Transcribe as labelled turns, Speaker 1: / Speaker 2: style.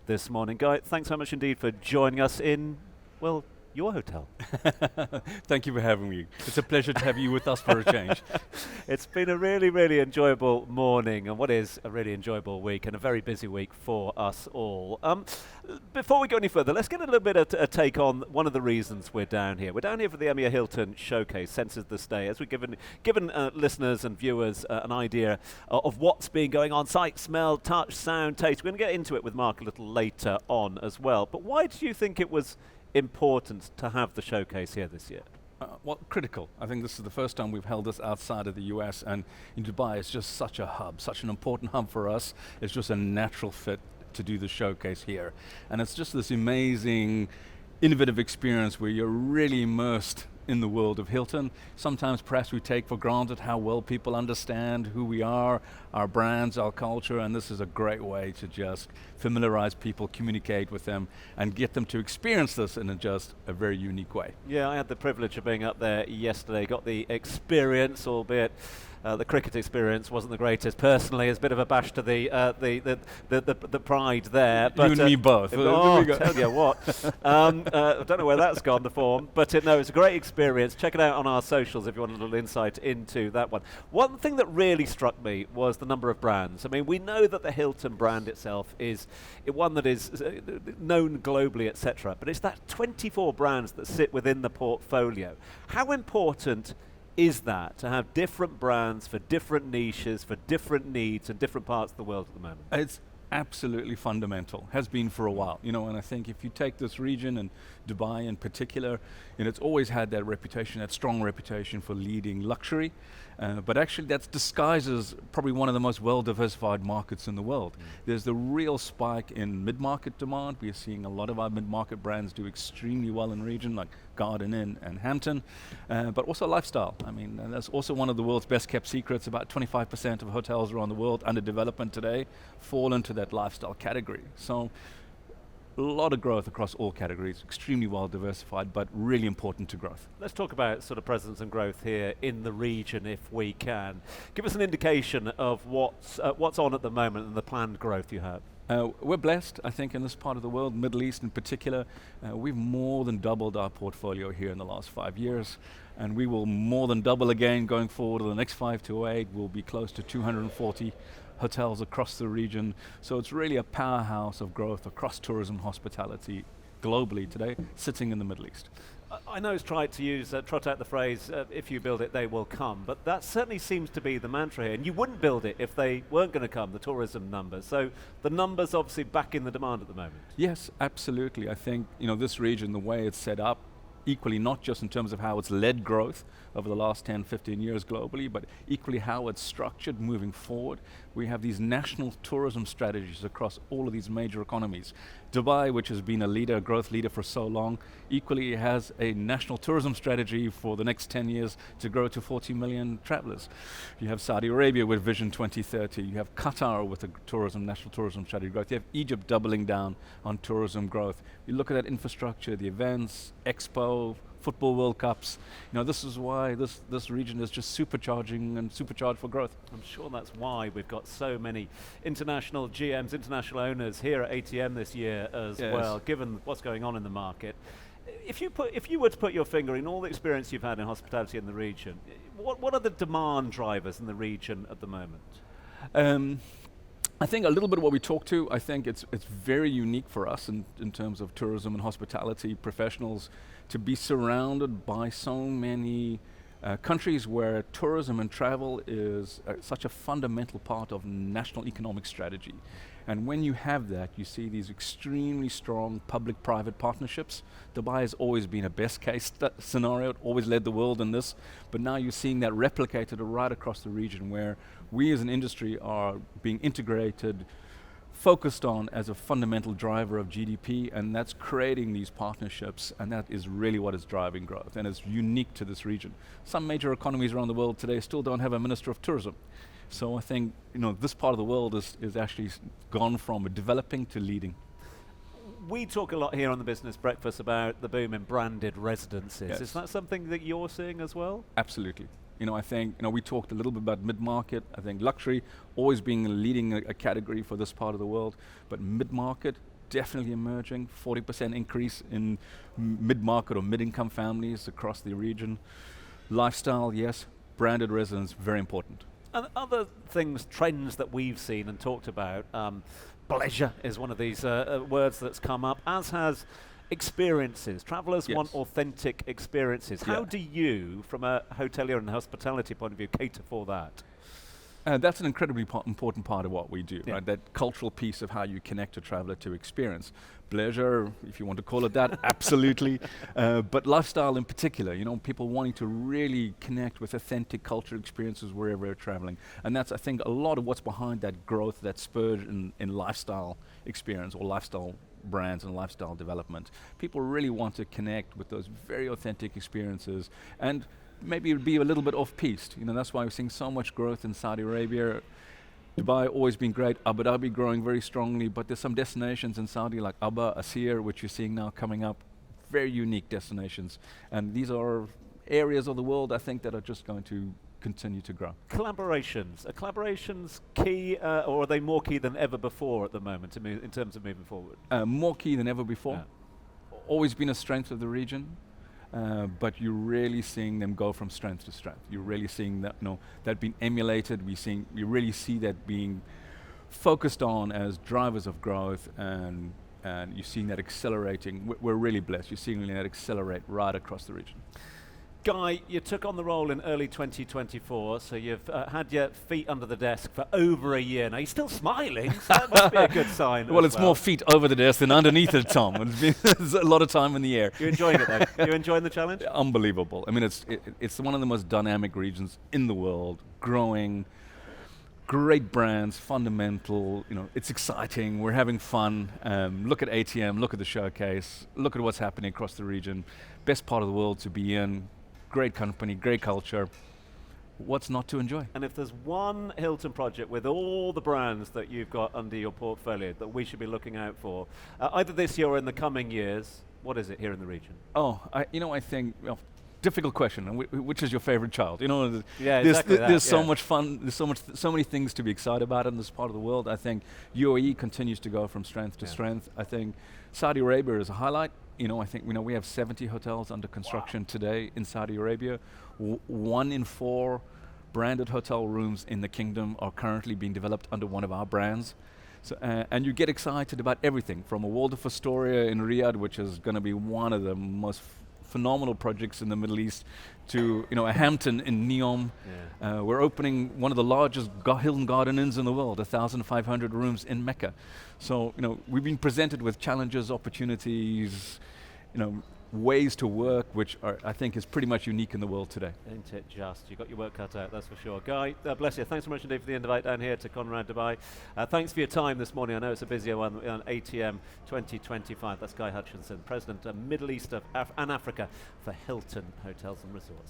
Speaker 1: this morning. Guy, thanks so much indeed for joining us in, well, your hotel.
Speaker 2: Thank you for having me. It's a pleasure to have you with us for a change.
Speaker 1: It's been a really, really enjoyable morning, and what is a really enjoyable week, and a very busy week for us all. Before we go any further, let's get a little bit of a take on one of the reasons we're down here. We're down here for the Arabian Hilton Showcase, Senses this Day, as we've given listeners and viewers an idea of what's been going on, sight, smell, touch, sound, taste. We're going to get into it with Mark a little later on as well. But why do you think it was important to have the showcase here this year?
Speaker 2: Well, critical. I think this is the first time we've held this outside of the US, and in Dubai it's just such a hub, such an important hub for us. It's just a natural fit to do the showcase here. And it's just this amazing, innovative experience where you're really immersed in the world of Hilton. Sometimes perhaps we take for granted how well people understand who we are, our brands, our culture, and this is a great way to just familiarize people, communicate with them, and get them to experience this in just a very unique way.
Speaker 1: Yeah, I had the privilege of being up there yesterday, got the experience, albeit the cricket experience wasn't the greatest. Personally, it's a bit of a bash to the pride there.
Speaker 2: But you and me both.
Speaker 1: Oh, tell you what. I don't know where that's gone, the form. But no, it's a great experience. Check it out on our socials if you want a little insight into that one. One thing that really struck me was the number of brands. I mean, we know that the Hilton brand itself is one that is known globally, etc. But it's that 24 brands that sit within the portfolio. How important is that, to have different brands for different niches, for different needs and different parts of the world at the moment?
Speaker 2: It's absolutely fundamental, has been for a while. And I think if you take this region, and Dubai in particular, it's always had that reputation, that strong reputation for leading luxury, but actually that disguises probably one of the most well-diversified markets in the world. There's the real spike in mid-market demand. We are seeing a lot of our mid-market brands do extremely well in region, like Garden Inn and Hampton, but also lifestyle. I mean, that's also one of the world's best-kept secrets. About 25% of hotels around the world under development today fall into that lifestyle category. So a lot of growth across all categories, extremely well diversified, but really important to growth.
Speaker 1: Let's talk about sort of presence and growth here in the region if we can. Give us an indication of what's on at the moment and the planned growth you have.
Speaker 2: We're blessed, I think, in this part of the world, Middle East in particular. We've more than doubled our portfolio here in the last 5 years, and we will more than double again going forward. In the next 5 to 8, we'll be close to 240 hotels across the region. So it's really a powerhouse of growth across tourism, hospitality, globally today, sitting in the Middle East.
Speaker 1: I know it's tried to trot out the phrase, if you build it, they will come, but that certainly seems to be the mantra here. And you wouldn't build it if they weren't going to come, the tourism numbers. So the numbers obviously back in the demand at the moment.
Speaker 2: Yes, absolutely. I think, this region, the way it's set up, equally not just in terms of how it's led growth over the last 10, 15 years globally, but equally how it's structured moving forward. We have these national tourism strategies across all of these major economies. Dubai, which has been a growth leader for so long, equally has a national tourism strategy for the next 10 years to grow to 40 million travelers. You have Saudi Arabia with Vision 2030. You have Qatar with a national tourism strategy growth. You have Egypt doubling down on tourism growth. You look at that infrastructure, the events, Expo, Football World Cups. This is why this region is just supercharged for growth.
Speaker 1: I'm sure that's why we've got so many international GMs, international owners here at ATM this year as well, given what's going on in the market. If you were to put your finger in all the experience you've had in hospitality in the region, what are the demand drivers in the region at the moment?
Speaker 2: I think a little bit of what we talked to, I think it's very unique for us in terms of tourism and hospitality professionals to be surrounded by so many countries where tourism and travel is such a fundamental part of national economic strategy. And when you have that, you see these extremely strong public-private partnerships. Dubai has always been a best case scenario, it always led the world in this, but now you're seeing that replicated right across the region where we as an industry are being integrated, focused on as a fundamental driver of GDP, and that's creating these partnerships, and that is really what is driving growth, and it's unique to this region. Some major economies around the world today still don't have a Minister of Tourism. So I think this part of the world is actually gone from developing to leading.
Speaker 1: We talk a lot here on the Business Breakfast about the boom in branded residences.
Speaker 2: Yes.
Speaker 1: Is that something that you're seeing as well?
Speaker 2: Absolutely. I think we talked a little bit about mid-market. I think luxury always being leading a category for this part of the world, but mid-market definitely emerging. 40% increase in mid-market or mid-income families across the region. Lifestyle, yes. Branded residence, very important.
Speaker 1: And other things, trends that we've seen and talked about, pleasure is one of these words that's come up, as has experiences. Travellers want authentic experiences. How do you, from a hotelier and hospitality point of view, cater for that?
Speaker 2: That's an incredibly important part of what we do, right? That cultural piece of how you connect a traveller to experience. Pleasure, if you want to call it that, absolutely. But lifestyle in particular, you know, people wanting to really connect with authentic cultural experiences wherever they're traveling. And that's, I think, a lot of what's behind that growth, that spurge in lifestyle experience or lifestyle brands and lifestyle development. People really want to connect with those very authentic experiences and maybe be a little bit off-piste. You know, that's why we're seeing so much growth in Saudi Arabia. Dubai always been great, Abu Dhabi growing very strongly, but there's some destinations in Saudi like Abba, Asir, which you're seeing now coming up, very unique destinations. And these are areas of the world, I think, that are just going to continue to grow.
Speaker 1: Collaborations. Are collaborations key, or are they more key than ever before at the moment in terms of moving forward?
Speaker 2: More key than ever before. Always been a strength of the region. But you're really seeing them go from strength to strength. You're really seeing that, you know, that being emulated. We really see that being focused on as drivers of growth, and you're seeing that accelerating. We're really blessed. You're seeing that accelerate right across the region.
Speaker 1: Guy, you took on the role in early 2024, so you've had your feet under the desk for over a year now. You're still smiling, so that must be a good sign.
Speaker 2: Well, it's more feet over the desk than underneath it, Tom. There's a lot of time in the air.
Speaker 1: You're enjoying it, though? You're enjoying the challenge?
Speaker 2: Unbelievable. I mean, it's one of the most dynamic regions in the world, growing, great brands, fundamental, you know, it's exciting, we're having fun. Look at ATM, look at the showcase, look at what's happening across the region. Best part of the world to be in. Great company, great culture. What's not to enjoy?
Speaker 1: And if there's one Hilton project with all the brands that you've got under your portfolio that we should be looking out for, either this year or in the coming years, what is it here in the region?
Speaker 2: Oh, I think, well, difficult question. Which is your favorite child? You know,
Speaker 1: there's
Speaker 2: so much fun. There's so many things to be excited about in this part of the world. I think UAE continues to go from strength to strength. I think Saudi Arabia is a highlight. You know, I think we have 70 hotels under construction today in Saudi Arabia. 1 in 4 branded hotel rooms in the kingdom are currently being developed under one of our brands. So, and you get excited about everything from a Waldorf Astoria in Riyadh, which is going to be one of the most phenomenal projects in the Middle East, to a Hampton in Neom. We're opening one of the largest Hilton Garden Inns in the world, 1,500 rooms in Mecca. So we've been presented with challenges, opportunities, ways to work, which I think is pretty much unique in the world today.
Speaker 1: Ain't it just? You've got your work cut out, that's for sure. Guy, bless you. Thanks so much indeed for the invite down here to Conrad Dubai. Thanks for your time this morning. I know it's a busier one on ATM 2025. That's Guy Hutchinson, President of Middle East and Africa for Hilton Hotels and Resorts.